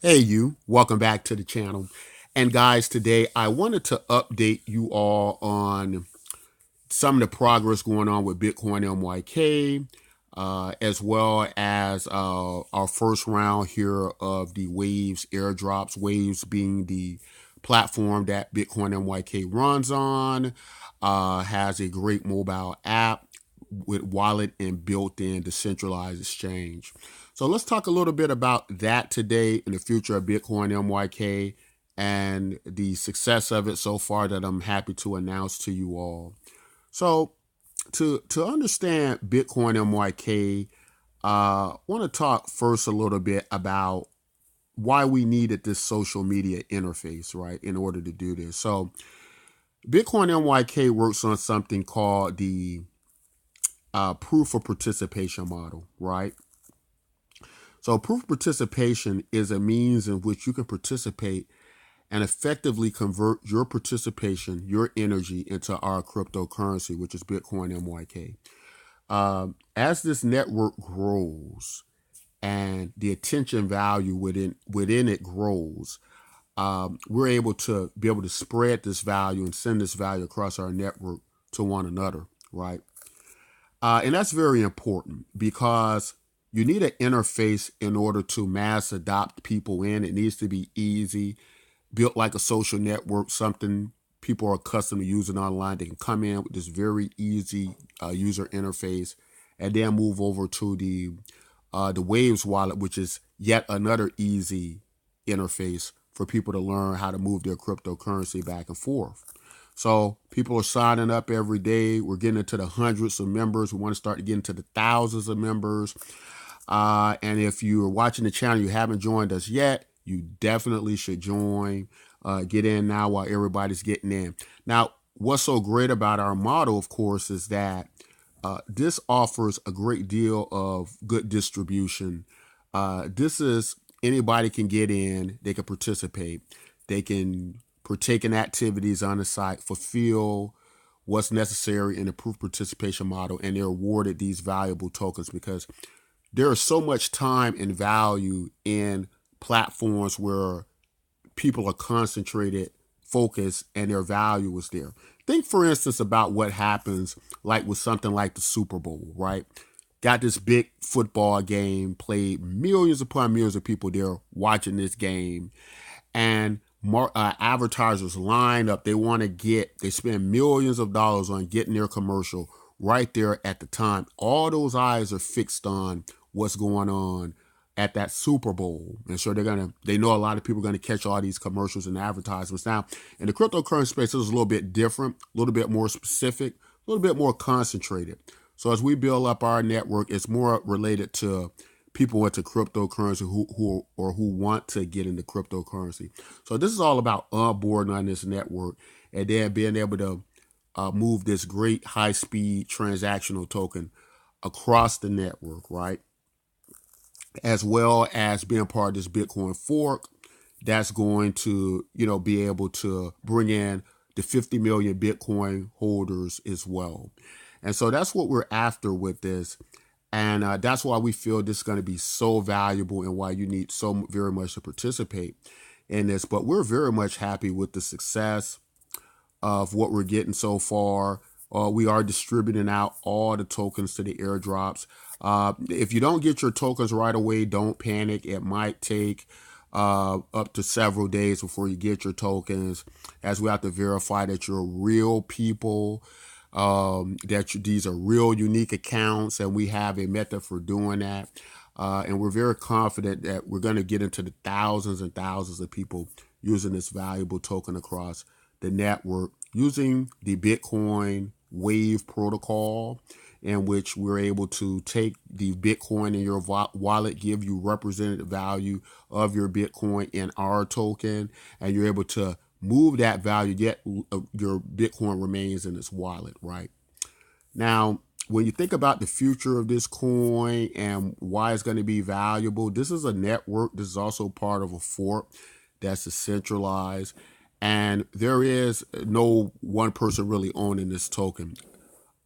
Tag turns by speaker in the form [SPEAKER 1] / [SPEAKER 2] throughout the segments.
[SPEAKER 1] Hey, you, welcome back to the channel. And guys, today I wanted to update you all on some of the progress going on with Bitcoin MYK, as well as our first round here of the Waves airdrops. Waves being the platform that Bitcoin MYK runs on, has a great mobile app with wallet and built-in decentralized exchange. So let's talk a little bit about that today in the future of Bitcoin MYK and the success of it so far that I'm happy to announce to you all. So to understand Bitcoin MYK, I want to talk first a little bit about why we needed this social media interface, right, in order to do this. So Bitcoin MYK works on something called the proof of participation model, right? So proof of participation is a means in which you can participate and effectively convert your participation, your energy into our cryptocurrency, which is Bitcoin MYK. As this network grows and the attention value within it grows, we're able to spread this value and send this value across our network to one another, right? And that's very important because you need an interface in order to mass adopt people in. It needs to be easy, built like a social network, something people are accustomed to using online. They can come in with this very easy user interface and then move over to the Waves wallet, which is yet another easy interface for people to learn how to move their cryptocurrency back and forth. So people are signing up every day. We're getting into the hundreds of members. We want to start to get into the thousands of members. And if you're watching the channel, you haven't joined us yet, you definitely should join. Get in now while everybody's getting in. Now, what's so great about our model, of course, is that this offers a great deal of good distribution. This is anybody can get in, they can participate, they can partake in activities on the site, fulfill what's necessary in the proof participation model, and they're awarded these valuable tokens because there is so much time and value in platforms where people are concentrated, focused, and their value is there. Think, for instance, about what happens like with something like the Super Bowl, right? Got this big football game played, millions upon millions of people there watching this game, and advertisers line up. They spend millions of dollars on getting their commercial right there at the time. All those eyes are fixed on what's going on at that Super Bowl. And so they know a lot of people are going to catch all these commercials and advertisements. Now, in the cryptocurrency space, it's a little bit different, a little bit more specific, a little bit more concentrated. So as we build up our network, it's more related to people into cryptocurrency who want to get into cryptocurrency. So this is all about onboarding on this network and then being able to move this great high-speed transactional token across the network, right? As well as being part of this Bitcoin fork that's going to, be able to bring in the 50 million Bitcoin holders as well. And so that's what we're after with this. And that's why we feel this is going to be so valuable and why you need so very much to participate in this. But we're very much happy with the success of what we're getting so far. We are distributing out all the tokens to the airdrops. If you don't get your tokens right away, don't panic. It might take up to several days before you get your tokens, as we have to verify that you're real people, these are real unique accounts, and we have a method for doing that. And we're very confident that we're going to get into the thousands and thousands of people using this valuable token across the network using the Bitcoin Wave protocol, in which we're able to take the Bitcoin in your wallet, give you representative value of your Bitcoin in our token, and you're able to move that value, yet your Bitcoin remains in its wallet, right? Now, when you think about the future of this coin and why it's going to be valuable, this is a network. This is also part of a fork that's decentralized. And there is no one person really owning this token.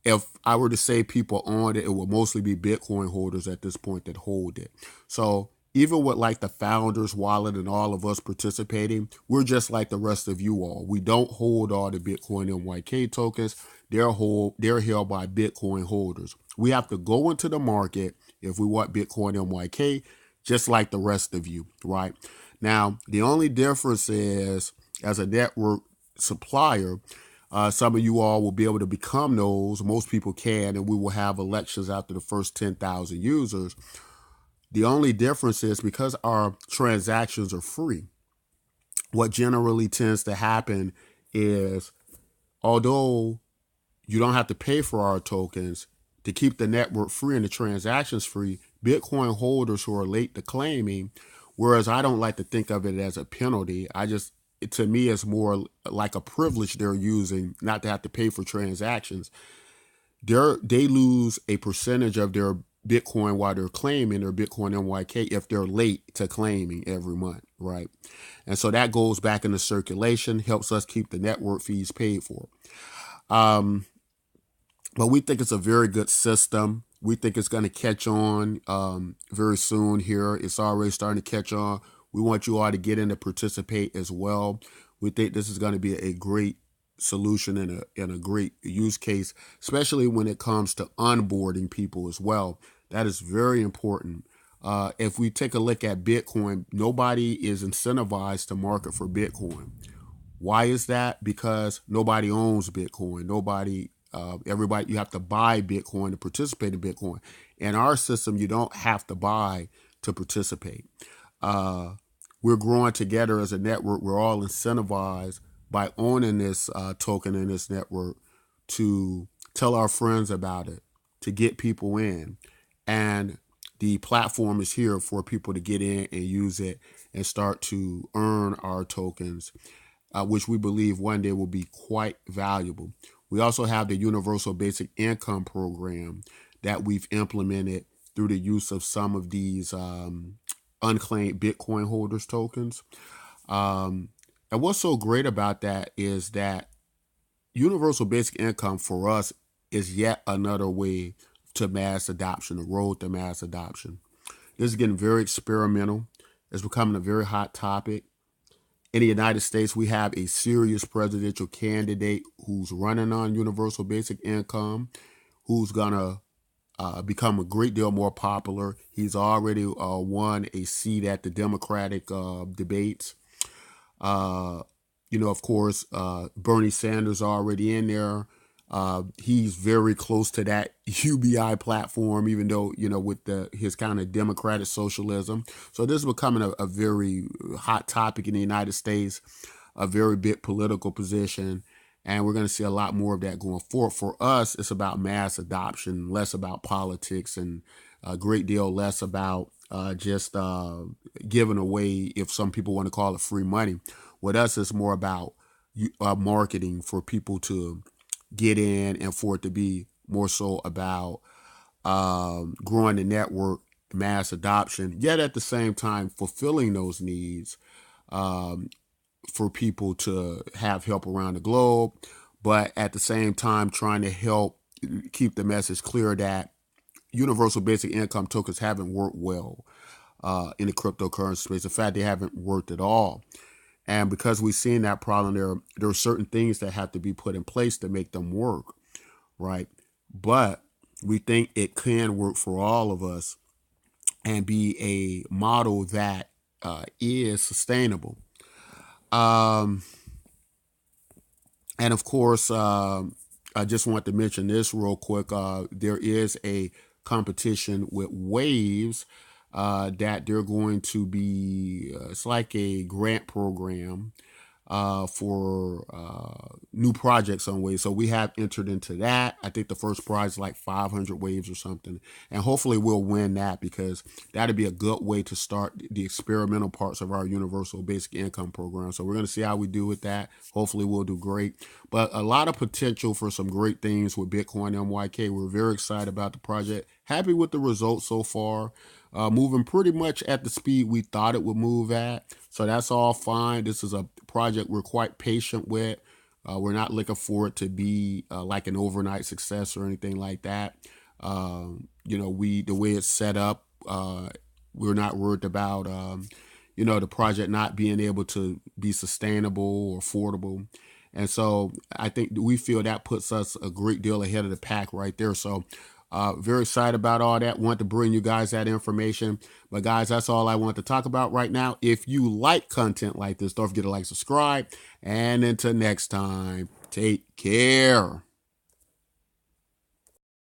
[SPEAKER 1] If I were to say people own it, it will mostly be Bitcoin holders at this point that hold it. So even with like the founders wallet and all of us participating, we're just like the rest of you all. We don't hold all the Bitcoin MYK tokens. They're held by Bitcoin holders. We have to go into the market if we want Bitcoin MYK, just like the rest of you, right? Now, the only difference is, as a network supplier, some of you all will be able to become those. Most people can, and we will have elections after the first 10,000 users. The only difference is, because our transactions are free, what generally tends to happen is, although you don't have to pay for our tokens, to keep the network free and the transactions free, Bitcoin holders who are late to claiming, whereas I don't like to think of it as a penalty, to me, it's more like a privilege they're using not to have to pay for transactions. They lose a percentage of their Bitcoin while they're claiming their Bitcoin MYK if they're late to claiming every month, right? And so that goes back into circulation, helps us keep the network fees paid for. But we think it's a very good system. We think it's going to catch on very soon here. It's already starting to catch on. We want you all to get in to participate as well. We think this is going to be a great solution and a great use case, especially when it comes to onboarding people as well. That is very important. If we take a look at Bitcoin, nobody is incentivized to market for Bitcoin. Why is that? Because nobody owns Bitcoin. Everybody, you have to buy Bitcoin to participate in Bitcoin. In our system, you don't have to buy to participate. We're growing together as a network. We're all incentivized by owning this token in this network to tell our friends about it, to get people in. And the platform is here for people to get in and use it and start to earn our tokens, which we believe one day will be quite valuable. We also have the Universal Basic Income Program that we've implemented through the use of some of these unclaimed Bitcoin holders tokens. And what's so great about that is that Universal Basic Income for us is yet another way to mass adoption, the road to mass adoption. This is getting very experimental. It's becoming a very hot topic. In the United States, we have a serious presidential candidate who's running on universal basic income, who's going to become a great deal more popular. He's already won a seat at the Democratic debates. Of course, Bernie Sanders already in there. He's very close to that UBI platform, even though, with his kind of democratic socialism. So this is becoming a very hot topic in the United States, a very big political position. And we're going to see a lot more of that going forward. For us, it's about mass adoption, less about politics, and a great deal less about just giving away, if some people want to call it, free money. With us, it's more about marketing for people to get in, and for it to be more so about growing the network, mass adoption, yet at the same time fulfilling those needs for people to have help around the globe, but at the same time trying to help keep the message clear that universal basic income tokens haven't worked well in the cryptocurrency space. In fact, they haven't worked at all. And because we've seen that problem, there are certain things that have to be put in place to make them work, right? But we think it can work for all of us and be a model that is sustainable. And of course, I just want to mention this real quick. There is a competition with Waves that they're going to be, it's like a grant program for new projects on Waves. So we have entered into that. I think the first prize is like 500 Waves or something. And hopefully we'll win that, because that'd be a good way to start the experimental parts of our universal basic income program. So we're going to see how we do with that. Hopefully we'll do great. But a lot of potential for some great things with Bitcoin MYK. We're very excited about the project. Happy with the results so far. Moving pretty much at the speed we thought it would move at. So that's all fine. This is a project we're quite patient with. We're not looking for it to be like an overnight success or anything like that. The way it's set up, We're not worried about, the project not being able to be sustainable or affordable. And so I think we feel that puts us a great deal ahead of the pack right there. So very excited about all that. Want to bring you guys that information. But guys, that's all I want to talk about right now. If you like content like this, don't forget to like, subscribe. And until next time, take care.